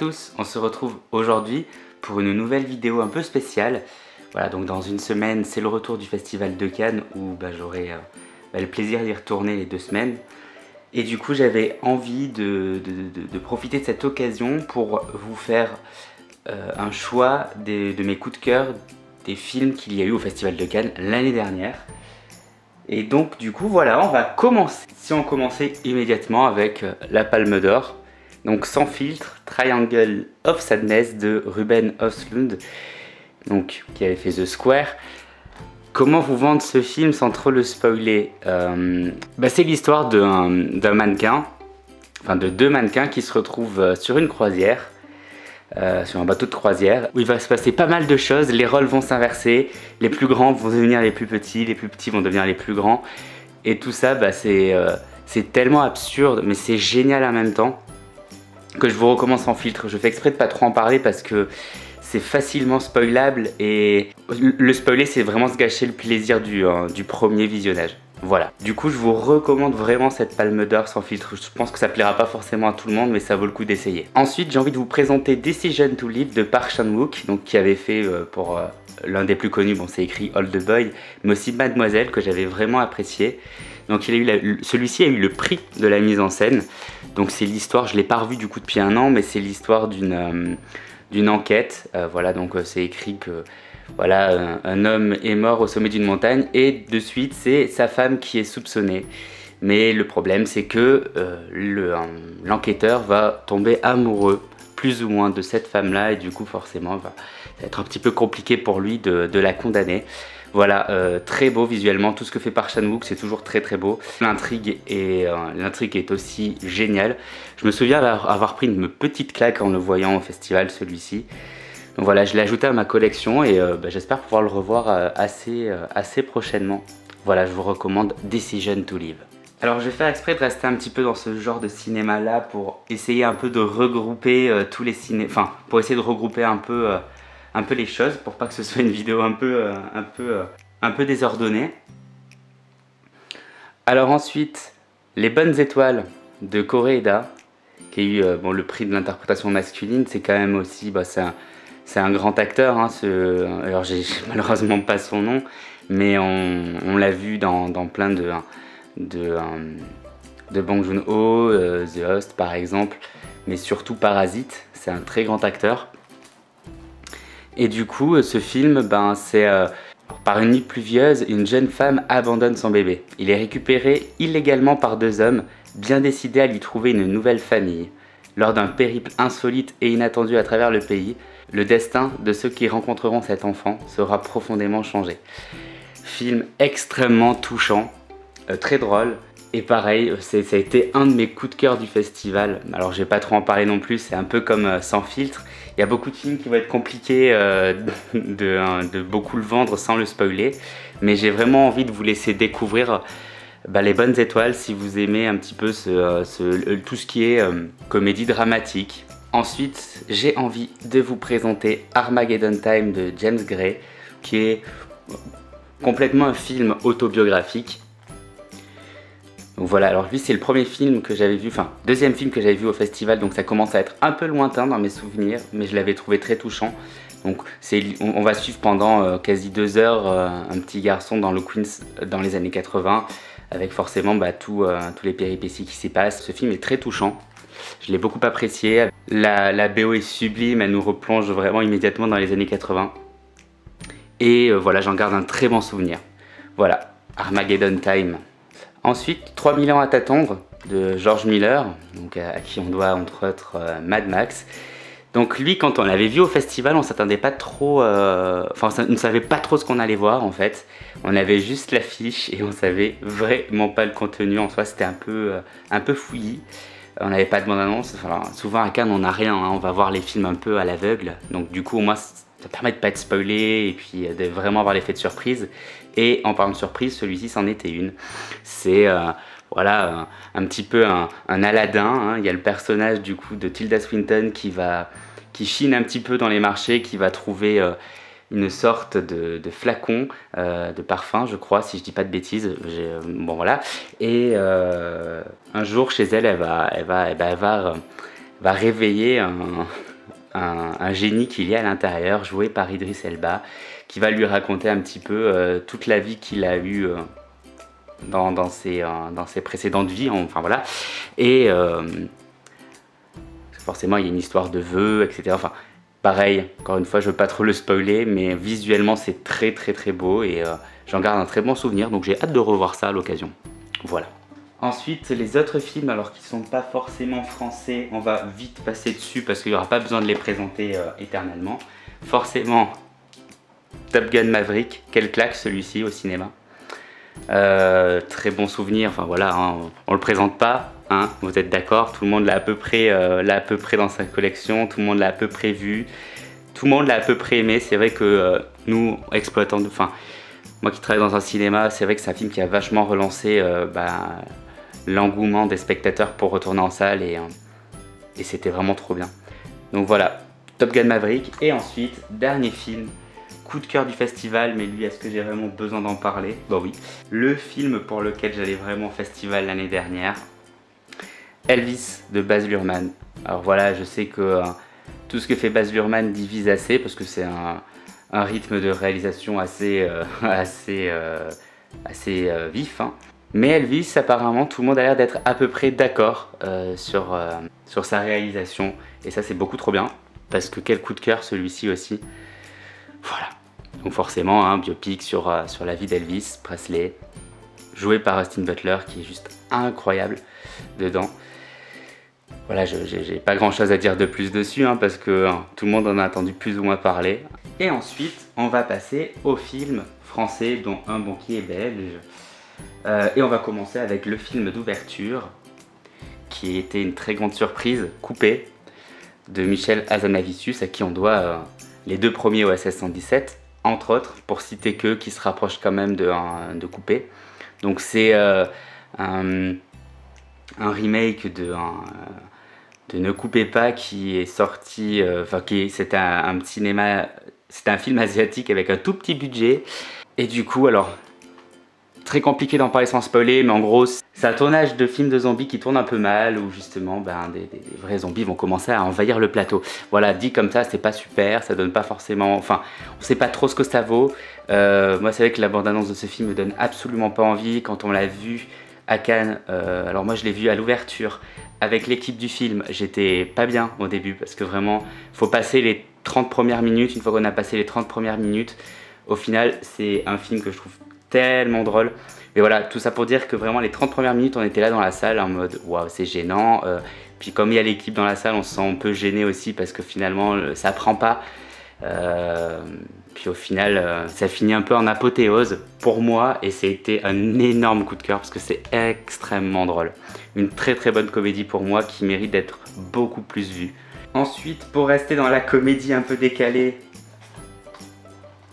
tous, on se retrouve aujourd'hui pour une nouvelle vidéo un peu spéciale. Voilà, donc dans une semaine, c'est le retour du Festival de Cannes où j'aurai le plaisir d'y retourner les 2 semaines. Et du coup, j'avais envie de profiter de cette occasion pour vous faire un choix de mes coups de cœur des films qu'il y a eu au Festival de Cannes l'année dernière. Et donc du coup voilà, on va commencer. Si on commençait immédiatement avec la Palme d'Or, donc Sans filtre, Triangle of Sadness de Ruben Östlund, donc qui avait fait The Square. Comment vous vendre ce film sans trop le spoiler? C'est l'histoire d'un mannequin, enfin de 2 mannequins qui se retrouvent sur une croisière, sur un bateau de croisière, où il va se passer pas mal de choses. Les rôles vont s'inverser, les plus grands vont devenir les plus petits vont devenir les plus grands, et tout ça c'est tellement absurde mais c'est génial en même temps que je vous recommande Sans filtre. Je fais exprès de pas trop en parler parce que c'est facilement spoilable, et le spoiler c'est vraiment se gâcher le plaisir du premier visionnage. Voilà, du coup je vous recommande vraiment cette Palme d'Or Sans filtre. Je pense que ça plaira pas forcément à tout le monde, mais ça vaut le coup d'essayer. Ensuite j'ai envie de vous présenter Decision to Live de Park Chan-wook, donc qui avait fait pour l'un des plus connus, bon c'est écrit Old Boy, mais aussi Mademoiselle, que j'avais vraiment apprécié. Donc celui-ci a eu le prix de la mise en scène. Donc c'est l'histoire, je l'ai pas revu du coup depuis un an, mais c'est l'histoire d'une enquête. Voilà, donc c'est écrit que voilà, un homme est mort au sommet d'une montagne, et de suite c'est sa femme qui est soupçonnée. Mais le problème c'est que l'enquêteur va tomber amoureux plus ou moins de cette femme-là, et du coup forcément ça va être un petit peu compliqué pour lui de la condamner. Voilà, très beau visuellement, tout ce que fait Park Chan-wook c'est toujours très beau. L'intrigue est aussi géniale. Je me souviens avoir pris une petite claque en le voyant au festival, celui-ci. Donc voilà, je l'ai ajouté à ma collection, et j'espère pouvoir le revoir assez prochainement. Voilà, je vous recommande Decision to Live. Alors je vais faire exprès de rester un petit peu dans ce genre de cinéma là pour essayer un peu de regrouper tous les ciné... Enfin, pour essayer de regrouper un peu les choses, pour pas que ce soit une vidéo un peu désordonnée. Alors ensuite, Les Bonnes Étoiles de Koreeda, qui a eu le prix de l'interprétation masculine. C'est quand même aussi, c'est un grand acteur, hein, alors j'ai malheureusement pas son nom, mais on l'a vu dans plein de Bong Joon-ho, The Host par exemple, mais surtout Parasite. C'est un très grand acteur. Et du coup, ce film, c'est par une nuit pluvieuse, une jeune femme abandonne son bébé. Il est récupéré illégalement par 2 hommes, bien décidés à lui trouver une nouvelle famille. Lors d'un périple insolite et inattendu à travers le pays, le destin de ceux qui rencontreront cet enfant sera profondément changé. Film extrêmement touchant, très drôle. Et pareil, ça a été un de mes coups de cœur du festival. Alors je vais pas trop en parler non plus, c'est un peu comme Sans filtre. Il y a beaucoup de films qui vont être compliqués de beaucoup le vendre sans le spoiler. Mais j'ai vraiment envie de vous laisser découvrir Les Bonnes Étoiles si vous aimez un petit peu tout ce qui est comédie dramatique. Ensuite, j'ai envie de vous présenter Armageddon Time de James Gray, qui est complètement un film autobiographique. Donc voilà, alors lui c'est le premier film que j'avais vu, enfin deuxième film que j'avais vu au festival, donc ça commence à être un peu lointain dans mes souvenirs, mais je l'avais trouvé très touchant. Donc on va suivre pendant quasi 2 heures un petit garçon dans le Queens dans les années 80, avec forcément tous les péripéties qui s'y passent. Ce film est très touchant, je l'ai beaucoup apprécié. La BO est sublime, elle nous replonge vraiment immédiatement dans les années 80. Et voilà, j'en garde un très bon souvenir. Voilà, Armageddon Time. Ensuite, 3000 ans à t'attendre de George Miller, donc à qui on doit entre autres Mad Max. Donc lui, quand on l'avait vu au festival, on s'attendait pas trop, on ne savait pas trop ce qu'on allait voir en fait. On avait juste l'affiche et on savait vraiment pas le contenu. En soi, c'était un peu fouillis. On n'avait pas de bande-annonce. Enfin, souvent à Cannes, on n'a rien, hein. On va voir les films un peu à l'aveugle. Donc du coup, au moins, ça permet de pas être spoilé et puis de vraiment avoir l'effet de surprise. Et en parlant de surprise, celui-ci c'en était une. C'est voilà, un petit peu un Aladdin, hein. Il y a le personnage du coup de Tilda Swinton qui chine un petit peu dans les marchés, qui va trouver une sorte de flacon de parfum, je crois, si je dis pas de bêtises. Bon voilà. Et un jour chez elle, elle va réveiller un génie qu'il y a à l'intérieur, joué par Idris Elba, qui va lui raconter un petit peu toute la vie qu'il a eue dans ses précédentes vies, enfin voilà. Et forcément il y a une histoire de vœux, etc. Enfin pareil, encore une fois je veux pas trop le spoiler, mais visuellement c'est très beau et j'en garde un très bon souvenir, donc j'ai hâte de revoir ça à l'occasion. Voilà. Ensuite, les autres films, alors qu'ils sont pas forcément français, on va vite passer dessus parce qu'il n'y aura pas besoin de les présenter éternellement. Forcément, Top Gun Maverick, quelle claque celui-ci au cinéma. Très bon souvenir, enfin voilà, hein, on le présente pas, hein, vous êtes d'accord, tout le monde l'a à peu près dans sa collection, tout le monde l'a à peu près vu, tout le monde l'a à peu près aimé. C'est vrai que nous, exploitants, enfin moi qui travaille dans un cinéma, c'est vrai que c'est un film qui a vachement relancé l'engouement des spectateurs pour retourner en salle et c'était vraiment trop bien. Donc voilà, Top Gun Maverick. Et ensuite, dernier film, coup de cœur du festival, mais lui, est-ce que j'ai vraiment besoin d'en parler? Bah oui. Le film pour lequel j'allais vraiment au festival l'année dernière, Elvis de Baz Luhrmann. Alors voilà, je sais que tout ce que fait Baz Luhrmann divise assez parce que c'est un rythme de réalisation assez vif, hein. Mais Elvis, apparemment, tout le monde a l'air d'être à peu près d'accord sur sa réalisation. Et ça, c'est beaucoup trop bien. Parce que quel coup de cœur, celui-ci aussi. Voilà. Donc forcément, un biopic sur la vie d'Elvis Presley, joué par Austin Butler, qui est juste incroyable dedans. Voilà, j'ai pas grand-chose à dire de plus dessus, hein, parce que tout le monde en a entendu plus ou moins parler. Et ensuite, on va passer au film français, dont Un banquier belge. Et on va commencer avec le film d'ouverture, qui était une très grande surprise, Coupé, de Michel Hazanavicius, à qui on doit les 2 premiers OSS 117, entre autres, pour citer qu'eux, qui se rapprochent quand même de Coupé. Donc c'est un remake de Ne coupez pas, qui est sorti, c'est un film asiatique avec un tout petit budget. Et du coup, alors, très compliqué d'en parler sans spoiler, mais en gros, c'est un tournage de film de zombies qui tourne un peu mal, où justement, des vrais zombies vont commencer à envahir le plateau. Voilà, dit comme ça, c'est pas super, ça donne pas forcément... Enfin, on sait pas trop ce que ça vaut. Moi, c'est vrai que la bande-annonce de ce film me donne absolument pas envie. Quand on l'a vu à Cannes, alors moi je l'ai vu à l'ouverture, avec l'équipe du film, j'étais pas bien au début, parce que vraiment, faut passer les 30 premières minutes. Une fois qu'on a passé les 30 premières minutes, au final, c'est un film que je trouve tellement drôle. Mais voilà, tout ça pour dire que vraiment les 30 premières minutes, on était là dans la salle en mode waouh, c'est gênant. Puis comme il y a l'équipe dans la salle, on se sent un peu gêné aussi parce que finalement ça prend pas. Puis au final, ça finit un peu en apothéose pour moi et c'était un énorme coup de cœur parce que c'est extrêmement drôle. Une très bonne comédie pour moi qui mérite d'être beaucoup plus vue. Ensuite, pour rester dans la comédie un peu décalée,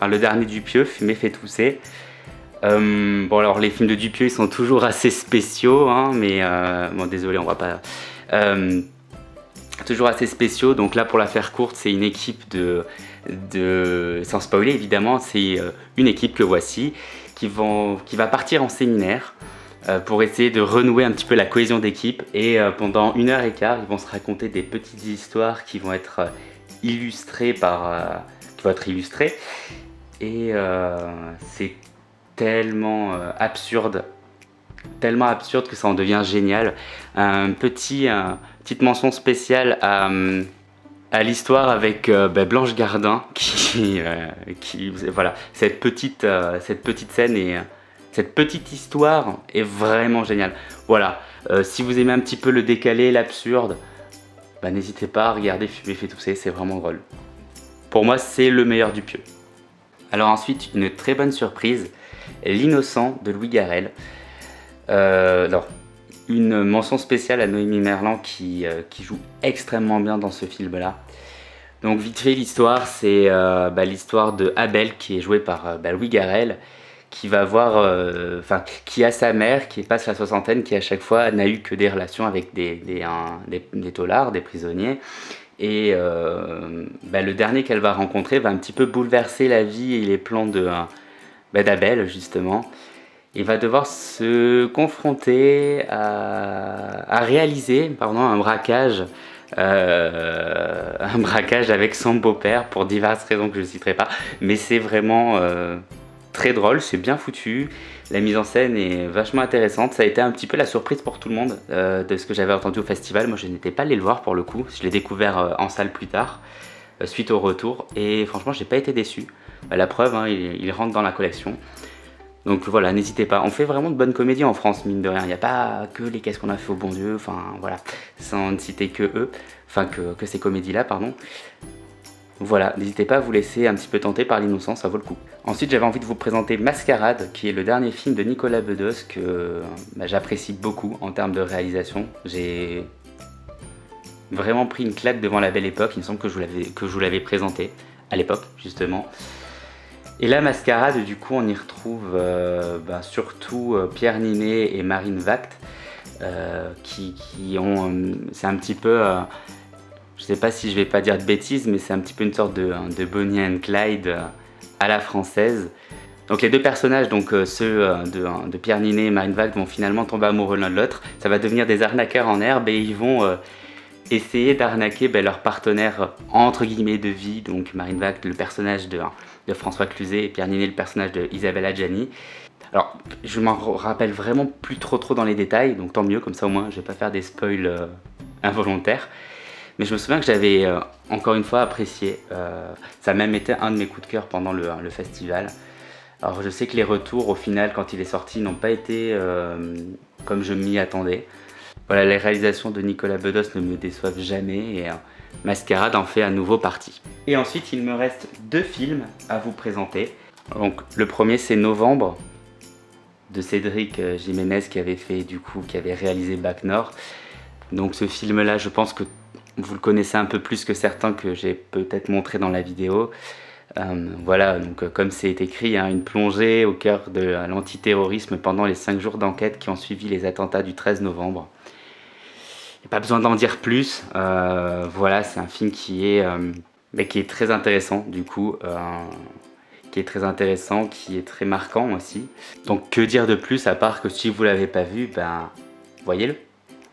le dernier Dupieux, Fumer fait tousser. Bon alors les films de Dupieux ils sont toujours assez spéciaux, hein, mais bon désolé on va pas... toujours assez spéciaux, donc là pour la faire courte c'est une équipe sans spoiler évidemment, c'est une équipe que voici qui va partir en séminaire pour essayer de renouer un petit peu la cohésion d'équipe et pendant 1h15 ils vont se raconter des petites histoires qui vont être illustrées et c'est tellement absurde que ça en devient génial. Petite mention spéciale à l'histoire avec Blanche Gardin qui voilà, cette petite scène et cette petite histoire est vraiment géniale. Voilà, si vous aimez un petit peu le décalé, l'absurde, n'hésitez pas à regarder Fumer fait tousser, c'est vraiment drôle. Pour moi c'est le meilleur Dupieux. Alors ensuite, une très bonne surprise, L'Innocent de Louis Garrel. Alors, une mention spéciale à Noémie Merlan qui joue extrêmement bien dans ce film-là. Donc vite fait, l'histoire, c'est l'histoire de Abel qui est joué par Louis Garrel, qui va qui a sa mère qui passe la soixantaine, qui à chaque fois n'a eu que des relations avec des taulards, des prisonniers. Et le dernier qu'elle va rencontrer va un petit peu bouleverser la vie et les plans d'Abel justement. Il va devoir se confronter à réaliser un braquage un braquage avec son beau-père pour diverses raisons que je ne citerai pas. Mais c'est vraiment très drôle, c'est bien foutu. La mise en scène est vachement intéressante. Ça a été un petit peu la surprise pour tout le monde de ce que j'avais entendu au festival. Moi, je n'étais pas allé le voir pour le coup. Je l'ai découvert en salle plus tard, suite au retour. Et franchement, j'ai pas été déçu. La preuve, hein, il rentre dans la collection. Donc voilà, n'hésitez pas. On fait vraiment de bonnes comédies en France, mine de rien. Il n'y a pas que les Qu'est-ce qu'on a fait au bon Dieu, enfin voilà, sans ne citer que eux, enfin que ces comédies-là, pardon. Voilà, n'hésitez pas à vous laisser un petit peu tenter par l'innocence, ça vaut le coup. Ensuite, j'avais envie de vous présenter Mascarade, qui est le dernier film de Nicolas Bedos que j'apprécie beaucoup en termes de réalisation. J'ai vraiment pris une claque devant La Belle Époque, il me semble que je vous l'avais présenté à l'époque, justement. Et la Mascarade, du coup, on y retrouve surtout Pierre Ninet et Marine Vact, qui ont... c'est un petit peu... je sais pas si je vais pas dire de bêtises, mais c'est un petit peu une sorte de Bonnie and Clyde à la française. Donc les deux personnages, donc ceux de Pierre Ninet et Marine Vact, vont finalement tomber amoureux l'un de l'autre. Ça va devenir des arnaqueurs en herbe et ils vont essayer d'arnaquer leur partenaire entre guillemets de vie. Donc Marine Vact, le personnage de François Cluzet, et Pierre Ninet, le personnage de Isabelle Adjani. Alors, je m'en rappelle vraiment plus trop dans les détails, donc tant mieux, comme ça au moins je vais pas faire des spoils involontaires. Mais je me souviens que j'avais encore une fois apprécié. Ça a même été un de mes coups de cœur pendant le festival. Alors je sais que les retours au final quand il est sorti n'ont pas été comme je m'y attendais. Voilà, les réalisations de Nicolas Bedos ne me déçoivent jamais et Mascarade en fait à nouveau partie. Et ensuite il me reste deux films à vous présenter. Donc le premier c'est Novembre de Cédric Jiménez qui avait réalisé Bac Nord. Donc ce film là je pense que vous le connaissez un peu plus que certains que j'ai peut-être montré dans la vidéo. Voilà, donc comme c'est écrit, hein, une plongée au cœur de l'antiterrorisme pendant les 5 jours d'enquête qui ont suivi les attentats du 13 novembre. Il n'y a pas besoin d'en dire plus. Voilà, c'est un film qui est très intéressant du coup. Qui est très marquant aussi. Donc que dire de plus à part que si vous ne l'avez pas vu, voyez-le.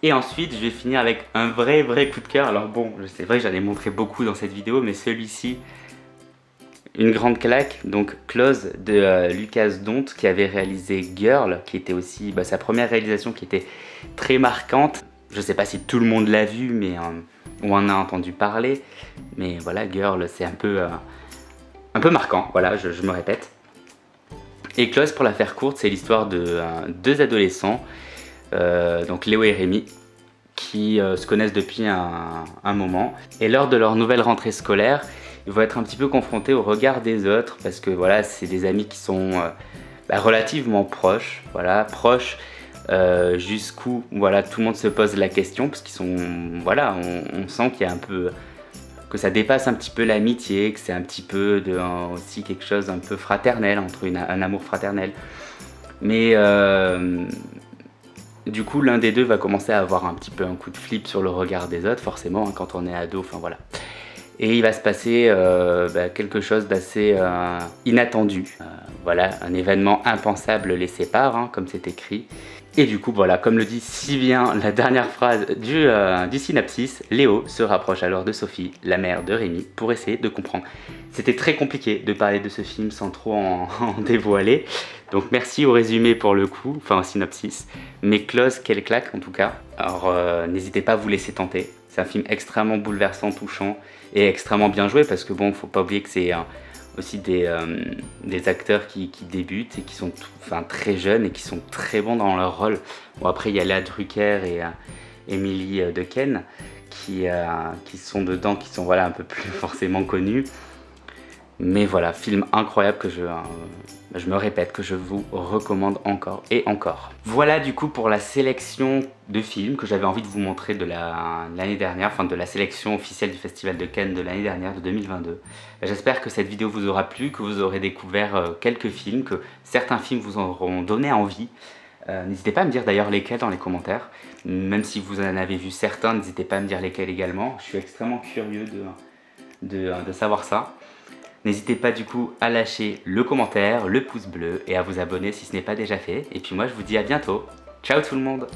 Et ensuite, je vais finir avec un vrai coup de cœur. Alors bon, c'est vrai que j'en ai montré beaucoup dans cette vidéo, mais celui-ci, une grande claque. Donc Close de Lucas Dont, qui avait réalisé Girl, qui était aussi sa première réalisation qui était très marquante. Je sais pas si tout le monde l'a vu, mais on en a entendu parler. Mais voilà, Girl, c'est un peu marquant, voilà, je me répète. Et Close, pour la faire courte, c'est l'histoire de deux adolescents, donc Léo et Rémi, qui se connaissent depuis un moment. Et lors de leur nouvelle rentrée scolaire, ils vont être un petit peu confrontés au regard des autres, parce que voilà, c'est des amis qui sont relativement proches, voilà, jusqu'où voilà, tout le monde se pose la question, parce qu'ils sont, voilà, on sent qu'il y a un peu... que ça dépasse un petit peu l'amitié, que c'est un petit peu aussi quelque chose un peu fraternel, entre un amour fraternel. Mais du coup, l'un des deux va commencer à avoir un petit peu un coup de flip sur le regard des autres, forcément, hein, quand on est ado, enfin voilà. Et il va se passer quelque chose d'assez inattendu. Voilà, un événement impensable les sépare, hein, comme c'est écrit. Et du coup, voilà, comme le dit si bien la dernière phrase du synopsis, Léo se rapproche alors de Sophie, la mère de Rémi, pour essayer de comprendre. C'était très compliqué de parler de ce film sans trop en dévoiler. Donc merci au résumé pour le coup, enfin au synopsis. Mais Close, quelle claque en tout cas. Alors n'hésitez pas à vous laisser tenter. C'est un film extrêmement bouleversant, touchant et extrêmement bien joué parce que bon, faut pas oublier que c'est aussi des acteurs qui débutent et qui sont très jeunes et qui sont très bons dans leur rôle. Bon, après il y a Léa Drucker et Émilie Dequesne qui sont dedans, qui sont voilà, un peu plus forcément connus. Mais voilà, film incroyable que je me répète, que je vous recommande encore et encore. Voilà du coup pour la sélection de films que j'avais envie de vous montrer de l'année dernière, enfin de la sélection officielle du Festival de Cannes de l'année dernière, de 2022. J'espère que cette vidéo vous aura plu, que vous aurez découvert quelques films, que certains films vous auront donné envie. N'hésitez pas à me dire d'ailleurs lesquels dans les commentaires. Même si vous en avez vu certains, n'hésitez pas à me dire lesquels également. Je suis extrêmement curieux de savoir ça. N'hésitez pas du coup à lâcher le commentaire, le pouce bleu et à vous abonner si ce n'est pas déjà fait. Et puis moi je vous dis à bientôt. Ciao tout le monde!